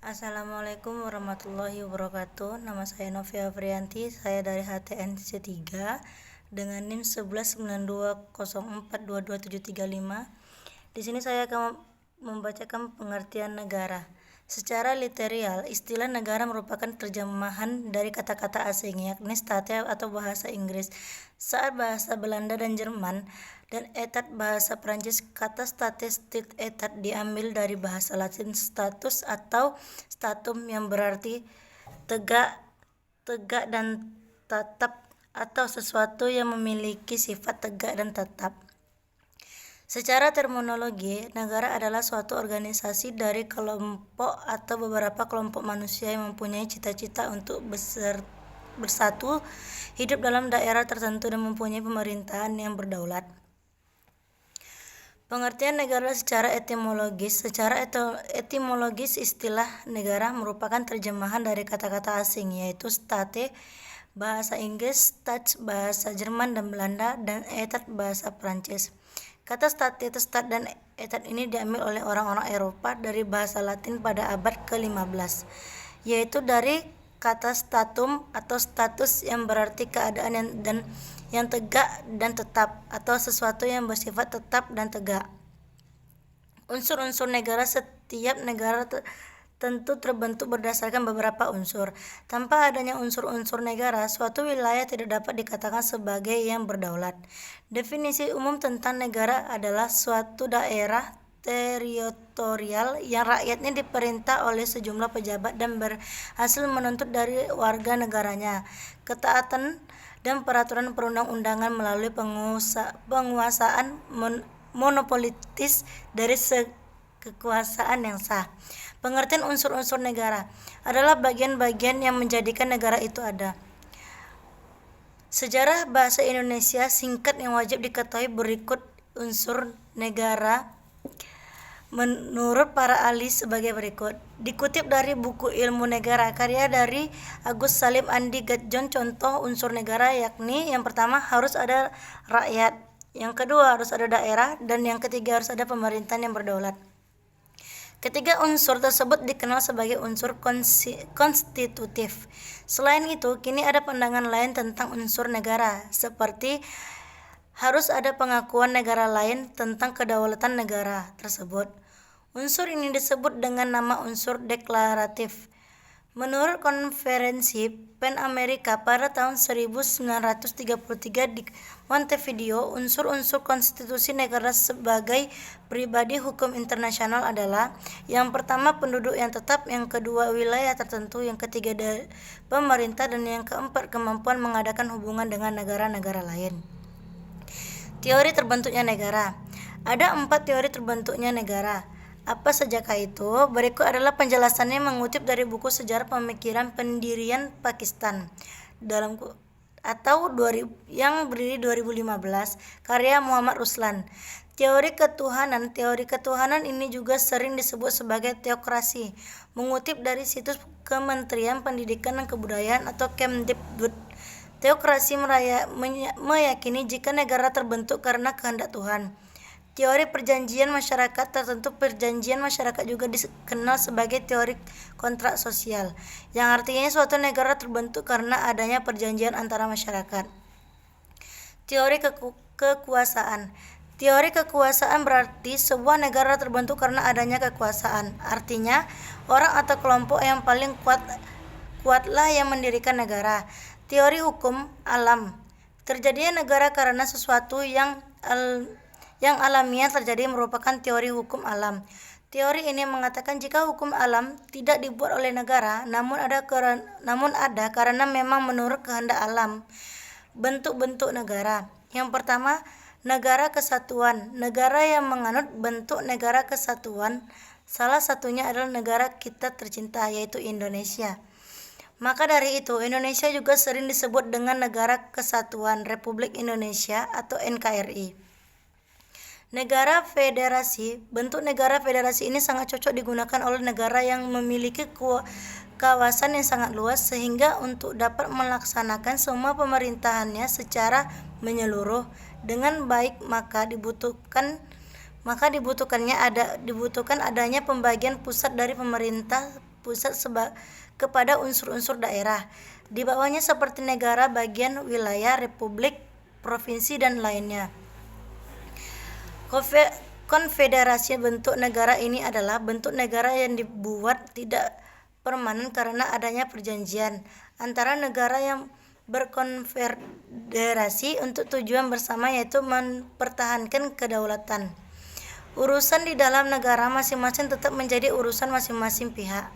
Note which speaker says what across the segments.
Speaker 1: Assalamualaikum warahmatullahi wabarakatuh. Nama saya Novia Frianti, saya dari HTNC 3 dengan NIM 1192042275. Di sini saya akan membacakan pengertian negara. Secara literal, istilah negara merupakan terjemahan dari kata-kata asing, yakni state atau bahasa Inggris. Saat bahasa Belanda dan Jerman dan etat bahasa Prancis, kata state state etat diambil dari bahasa Latin status atau statum yang berarti tegak, tegak dan tetap atau sesuatu yang memiliki sifat tegak dan tetap. Secara terminologi, negara adalah suatu organisasi dari kelompok atau beberapa kelompok manusia yang mempunyai cita-cita untuk bersatu, hidup dalam daerah tertentu dan mempunyai pemerintahan yang berdaulat. Pengertian negara secara etimologis. Secara etimologis, istilah negara merupakan terjemahan dari kata-kata asing, yaitu state bahasa Inggris, Staats bahasa Jerman dan Belanda, dan etat bahasa Prancis. Kata state, stat, dan etat ini diambil oleh orang-orang Eropa dari bahasa Latin pada abad ke-15, yaitu dari kata statum atau status yang berarti keadaan yang tegak dan tetap atau sesuatu yang bersifat tetap dan tegak. Unsur-unsur negara. Setiap negara tentu terbentuk berdasarkan beberapa unsur. Tanpa adanya unsur-unsur negara, suatu wilayah tidak dapat dikatakan sebagai yang berdaulat. Definisi umum tentang negara adalah suatu daerah teritorial yang rakyatnya diperintah oleh sejumlah pejabat dan berhasil menuntut dari warga negaranya ketaatan dan peraturan perundang-undangan melalui penguasaan monopolitis dari kekuasaan yang sah. Pengertian unsur-unsur negara adalah bagian-bagian yang menjadikan negara itu ada. Sejarah bahasa Indonesia singkat yang wajib diketahui berikut. Unsur negara menurut para ahli sebagai berikut. Dikutip dari buku Ilmu Negara karya dari Agus Salim Andi Gatjon, contoh unsur negara yakni yang pertama harus ada rakyat, yang kedua harus ada daerah, dan yang ketiga harus ada pemerintahan yang berdaulat. Ketiga unsur tersebut dikenal sebagai unsur konstitutif. Selain itu, kini ada pandangan lain tentang unsur negara, seperti harus ada pengakuan negara lain tentang kedaulatan negara tersebut. Unsur ini disebut dengan nama unsur deklaratif. Menurut Konferensi PEN Amerika pada tahun 1933 di Montevideo, unsur-unsur konstitusi negara sebagai pribadi hukum internasional adalah: yang pertama penduduk yang tetap, yang kedua wilayah tertentu, yang ketiga pemerintah, dan yang keempat kemampuan mengadakan hubungan dengan negara-negara lain. Teori terbentuknya negara. Ada 4 teori terbentuknya negara. Apa sajakah itu? Berikut adalah penjelasannya mengutip dari buku Sejarah Pemikiran Pendirian Pakistan yang berdiri 2015 karya Muhammad Ruslan. Teori ketuhanan. Teori ketuhanan ini juga sering disebut sebagai teokrasi, mengutip dari situs Kementerian Pendidikan dan Kebudayaan atau Kemdikbud. Teokrasi meyakini jika negara terbentuk karena kehendak Tuhan. Teori perjanjian masyarakat tertentu. Perjanjian masyarakat juga dikenal sebagai teori kontrak sosial, yang artinya suatu negara terbentuk karena adanya perjanjian antara masyarakat. Teori kekuasaan. Teori kekuasaan berarti sebuah negara terbentuk karena adanya kekuasaan. Artinya, orang atau kelompok yang paling kuatlah yang mendirikan negara. Teori hukum alam. Terjadinya negara karena sesuatu yang alamiah terjadi merupakan teori hukum alam. Teori ini mengatakan jika hukum alam tidak dibuat oleh negara, namun ada karena memang menurut kehendak alam. Bentuk-bentuk negara. Yang pertama, negara kesatuan. Negara yang menganut bentuk negara kesatuan, salah satunya adalah negara kita tercinta, yaitu Indonesia. Maka dari itu, Indonesia juga sering disebut dengan Negara Kesatuan Republik Indonesia atau NKRI. Negara federasi. Bentuk negara federasi ini sangat cocok digunakan oleh negara yang memiliki kawasan yang sangat luas, sehingga untuk dapat melaksanakan semua pemerintahannya secara menyeluruh dengan baik maka dibutuhkan adanya pembagian pusat dari pemerintah pusat kepada unsur-unsur daerah di bawahnya seperti negara bagian, wilayah, republik, provinsi, dan lainnya. Konfederasi bentuk negara ini adalah bentuk negara yang dibuat tidak permanen karena adanya perjanjian antara negara yang berkonfederasi untuk tujuan bersama, yaitu mempertahankan kedaulatan. Urusan di dalam negara masing-masing tetap menjadi urusan masing-masing pihak.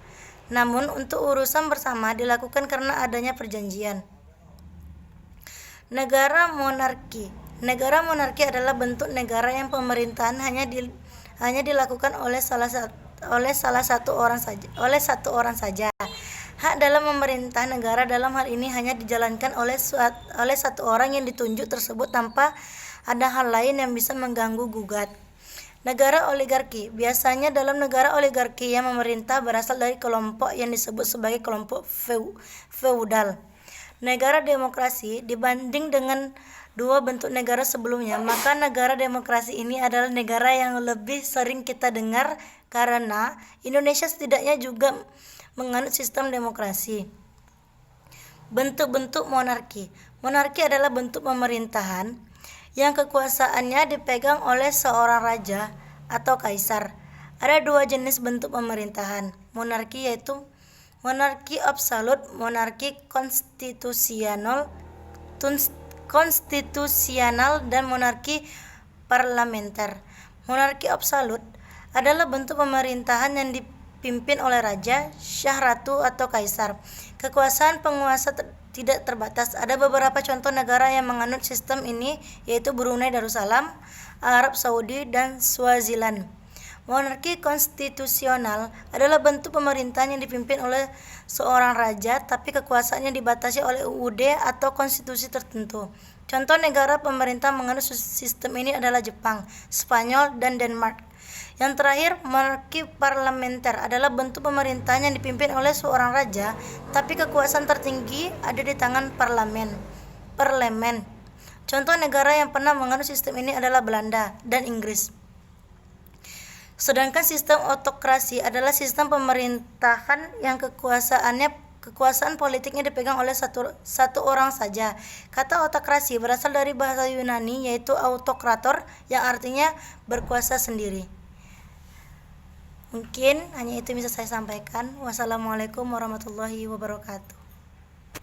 Speaker 1: Namun untuk urusan bersama dilakukan karena adanya perjanjian. Negara monarki. Negara monarki adalah bentuk negara yang pemerintahan hanya dilakukan oleh satu orang saja. Hak dalam memerintah negara dalam hal ini hanya dijalankan oleh satu orang yang ditunjuk tersebut tanpa ada hal lain yang bisa mengganggu gugat. Negara oligarki. Biasanya dalam negara oligarki yang memerintah berasal dari kelompok yang disebut sebagai kelompok feudal. Negara demokrasi. Dibanding dengan dua bentuk negara sebelumnya, maka negara demokrasi ini adalah negara yang lebih sering kita dengar karena Indonesia setidaknya juga menganut sistem demokrasi. Bentuk-bentuk monarki. Monarki adalah bentuk pemerintahan yang kekuasaannya dipegang oleh seorang raja atau kaisar. Ada dua jenis bentuk pemerintahan monarki, yaitu monarki absolut, monarki konstitusional, dan monarki parlementer. Monarki absolut adalah bentuk pemerintahan yang dipimpin oleh raja, syah, ratu, atau kaisar. Kekuasaan penguasa tidak terbatas. Ada beberapa contoh negara yang menganut sistem ini, yaitu Brunei Darussalam, Arab Saudi, dan Swaziland. Monarki konstitusional adalah bentuk pemerintahan yang dipimpin oleh seorang raja, tapi kekuasaannya dibatasi oleh UUD atau konstitusi tertentu. Contoh negara pemerintah menganut sistem ini adalah Jepang, Spanyol, dan Denmark. Yang terakhir, monarki parlementer adalah bentuk pemerintahan yang dipimpin oleh seorang raja, tapi kekuasaan tertinggi ada di tangan parlemen. Contoh negara yang pernah menganut sistem ini adalah Belanda dan Inggris. Sedangkan sistem autokrasi adalah sistem pemerintahan yang kekuasaan politiknya dipegang oleh satu orang saja. Kata autokrasi berasal dari bahasa Yunani, yaitu autokrator, yang artinya berkuasa sendiri. Mungkin hanya itu bisa saya sampaikan. Wassalamualaikum warahmatullahi wabarakatuh.